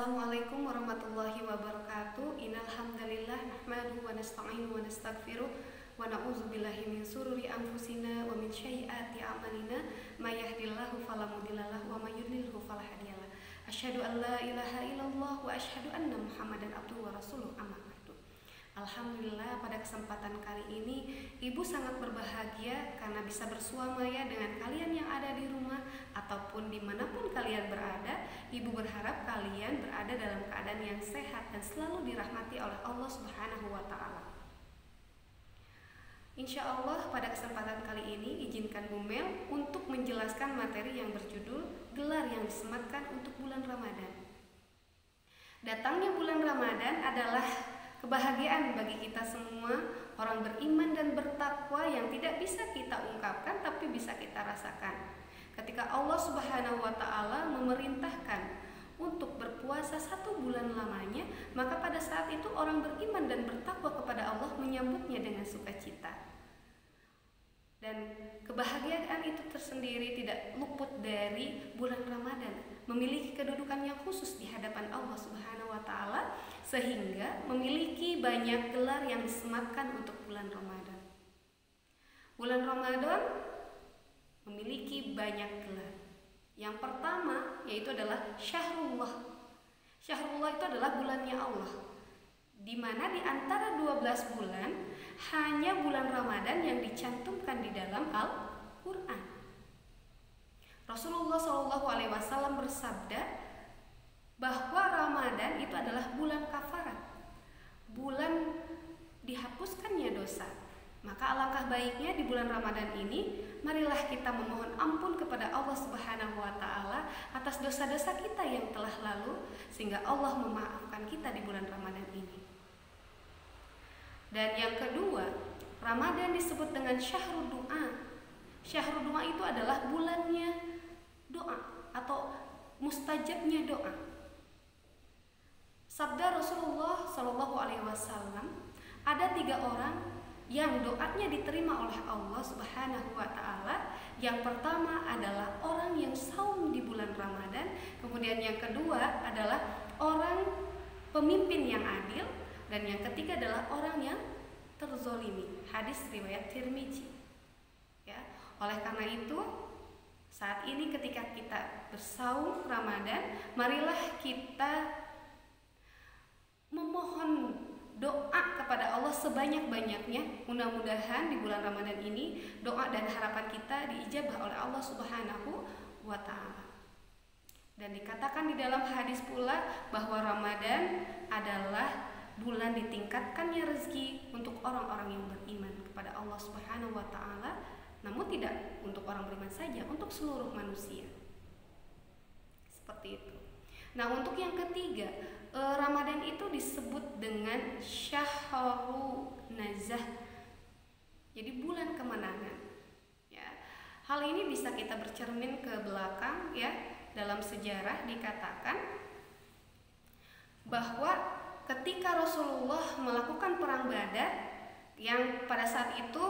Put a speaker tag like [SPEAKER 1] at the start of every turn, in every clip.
[SPEAKER 1] Assalamualaikum warahmatullahi wabarakatuh. Innal hamdalillah nahmaduhu wa nasta'inuhu wa nastaghfiruh wa na'udzu billahi min sururi anfusina wa min sayyiati a'malina may yahdihillahu fala mudhillalah wa may yudlilhu fala hadiyalah. Asyhadu an la ilaha illallah wa asyhadu anna Muhammadan abduhu wa rasuluh. Amma ba'du. Alhamdulillah, pada kesempatan kali ini Ibu sangat berbahagia karena bisa bersuamaya dengan kalian yang ada di rumah ataupun dimanapun kalian berada. Ibu berharap kalian berada dalam keadaan yang sehat dan selalu dirahmati oleh Allah Subhanahu wa Ta'ala. Insya Allah, pada kesempatan kali ini izinkan Bu Mel untuk menjelaskan materi yang berjudul gelar yang disematkan untuk bulan Ramadan. Datangnya bulan Ramadan adalah kebahagiaan bagi kita semua, orang beriman dan bertakwa, yang tidak bisa kita ungkapkan tapi bisa kita rasakan. Ketika Allah Subhanahu wa Ta'ala memerintahkan untuk berpuasa 1 bulan lamanya, maka pada saat itu orang beriman dan bertakwa kepada Allah menyambutnya dengan sukacita. Dan kebahagiaan itu tersendiri tidak luput dari bulan Ramadan, memiliki kedudukan yang khusus di hadapan Allah Subhanahu wa Ta'ala, sehingga memiliki banyak gelar yang disematkan untuk bulan Ramadan. Bulan Ramadan memiliki banyak gelar. Yang pertama yaitu adalah Syahrullah. Syahrullah itu adalah bulannya Allah, di mana di antara 12 bulan hanya bulan Ramadan yang dicantumkan di dalam Al-Quran. Rasulullah SAW bersabda bahwa Ramadan itu adalah bulan kafarat, bulan dihapuskannya dosa. Maka alangkah baiknya di bulan Ramadan ini, marilah kita memohon ampun kepada Allah Subhanahu wa Ta'ala atas dosa-dosa kita yang telah lalu, sehingga Allah memaafkan kita di bulan Ramadan ini. Dan yang kedua, Ramadan disebut dengan Syahrul Du'a. Syahrul Du'a itu adalah bulannya doa atau mustajabnya doa. Sabda Rasulullah SAW, ada 3 orang yang doanya diterima oleh Allah Subhanahu wa Ta'ala. Yang pertama adalah orang yang saum di bulan Ramadan, kemudian yang kedua adalah orang pemimpin yang adil, dan yang ketiga adalah orang yang terzolimi. Hadis riwayat Tirmizi. Ya, oleh karena itu, saat ini ketika kita bersaum Ramadan, marilah kita memohon doa kepada Allah sebanyak-banyaknya. Mudah-mudahan di bulan Ramadan ini doa dan harapan kita diijabah oleh Allah Subhanahu wa Ta'ala. Dan dikatakan di dalam hadis pula bahwa Ramadan adalah bulan ditingkatkannya rezeki untuk orang-orang yang beriman kepada Allah Subhanahu wa Ta'ala, namun tidak untuk orang beriman saja, untuk seluruh manusia. Seperti itu. Nah, untuk yang ketiga, Ramadan itu disebut dengan Syahrul Nazah. Jadi bulan kemenangan. Ya. Hal ini bisa kita bercermin ke belakang, ya. Dalam sejarah dikatakan bahwa ketika Rasulullah melakukan perang Badar, yang pada saat itu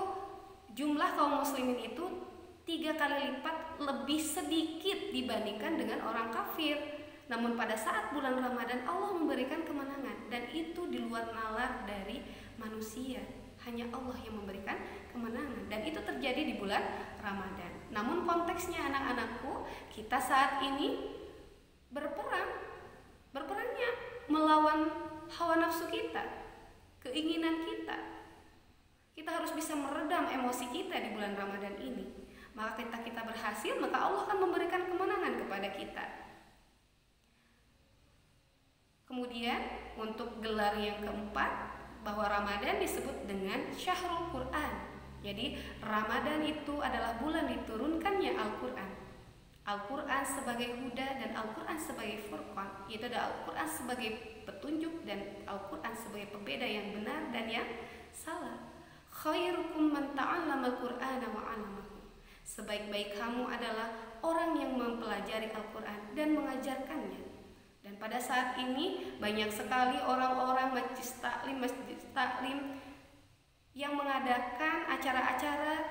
[SPEAKER 1] jumlah kaum muslimin itu 3 kali lipat lebih sedikit dibandingkan dengan orang kafir. Namun pada saat bulan Ramadan Allah memberikan kemenangan, dan itu di luar nalar dari manusia. Hanya Allah yang memberikan kemenangan, dan itu terjadi di bulan Ramadan. Namun konteksnya anak-anakku, kita saat ini berperangnya melawan hawa nafsu kita, keinginan kita. Kita harus bisa meredam emosi kita di bulan Ramadan ini. Maka kita berhasil, maka Allah akan memberikan kemenangan kepada kita. Kemudian untuk gelar yang keempat, bahwa Ramadan disebut dengan Syahrul Quran. Jadi Ramadan itu adalah bulan diturunkannya Al-Quran. Al-Quran sebagai huda dan Al-Quran sebagai furqan. Itu ada Al-Quran sebagai petunjuk dan Al-Quran sebagai pembeda yang benar dan yang salah. Khairukum man ta'allama al-Qur'ana wa 'allamahu. Sebaik-baik kamu adalah orang yang mempelajari Al-Quran dan mengajarkannya. Dan pada saat ini banyak sekali orang-orang majlis taklim yang mengadakan acara-acara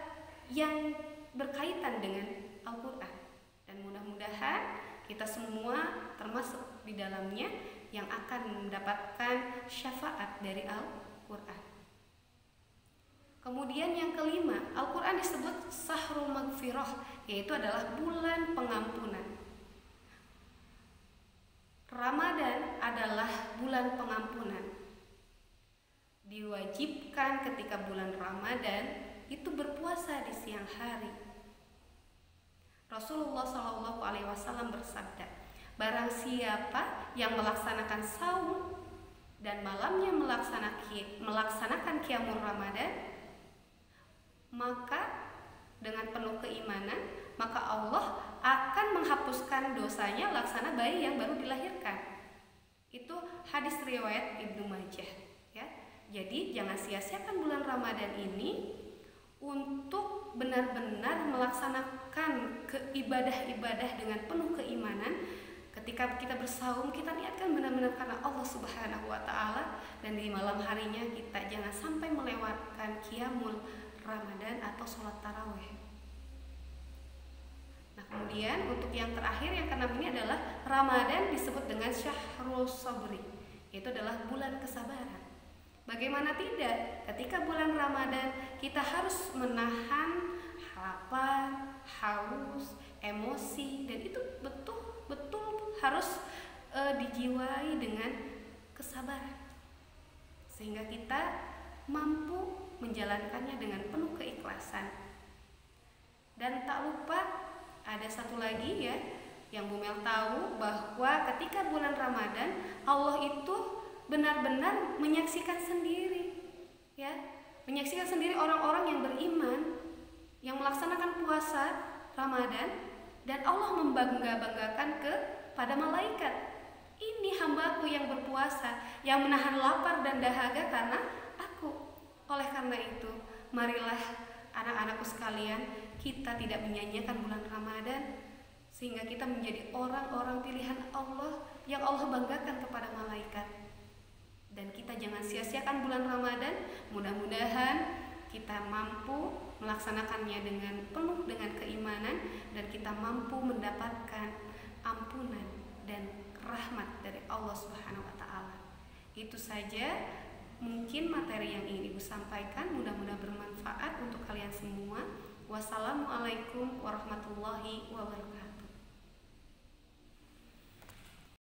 [SPEAKER 1] yang berkaitan dengan Al-Quran. Dan mudah-mudahan kita kita semua termasuk di dalamnya yang akan mendapatkan syafaat dari Al-Quran. Kemudian yang kelima, Al-Quran disebut Sahrul Maghfirah, yaitu adalah bulan pengampunan. Ramadan adalah bulan pengampunan. Diwajibkan ketika bulan Ramadan itu berpuasa di siang hari. Rasulullah SAW bersabda, barang siapa yang melaksanakan saum dan malamnya melaksanakan qiyamul Ramadan, maka dengan penuh keimanan, maka Allah akan menghapuskan dosanya laksana bayi yang baru dilahirkan. Itu hadis riwayat Ibnu Majah, ya. Jadi jangan sia-siakan bulan Ramadan ini untuk benar-benar melaksanakan ibadah-ibadah dengan penuh keimanan. Ketika kita bersaum, kita niatkan benar-benar karena Allah Subhanahu wa Ta'ala, dan di malam harinya kita jangan sampai melewatkan qiyamul Ramadan atau sholat tarawih. Nah, kemudian untuk yang terakhir, yang keenam ini adalah Ramadan disebut dengan Syahrul Sabri, yaitu adalah bulan kesabaran. Bagaimana tidak, ketika bulan Ramadan kita harus menahan lapar, haus, emosi, dan itu betul-betul harus dijiwai dengan kesabaran, sehingga kita mampu menjalankannya dengan penuh keikhlasan. Dan tak lupa ada satu lagi, ya, yang Bu Mel tahu, bahwa ketika bulan Ramadan Allah itu benar-benar menyaksikan sendiri, ya, menyaksikan sendiri orang-orang yang beriman yang melaksanakan puasa Ramadan, dan Allah membangga-banggakan kepada malaikat, ini hambaku yang berpuasa, yang menahan lapar dan dahaga karena aku. Oleh karena itu, marilah anak-anakku sekalian, kita tidak menyanyiakan bulan Ramadan, sehingga kita menjadi orang-orang pilihan Allah yang Allah banggakan kepada malaikat. Dan kita jangan sia-siakan bulan Ramadan. Mudah-mudahan kita mampu melaksanakannya dengan penuh dengan keimanan, dan kita mampu mendapatkan ampunan dan rahmat dari Allah Subhanahu wa Ta'ala. Itu saja mungkin materi yang ingin Ibu sampaikan, mudah-mudahan bermanfaat untuk kalian semua. Wassalamualaikum warahmatullahi wabarakatuh.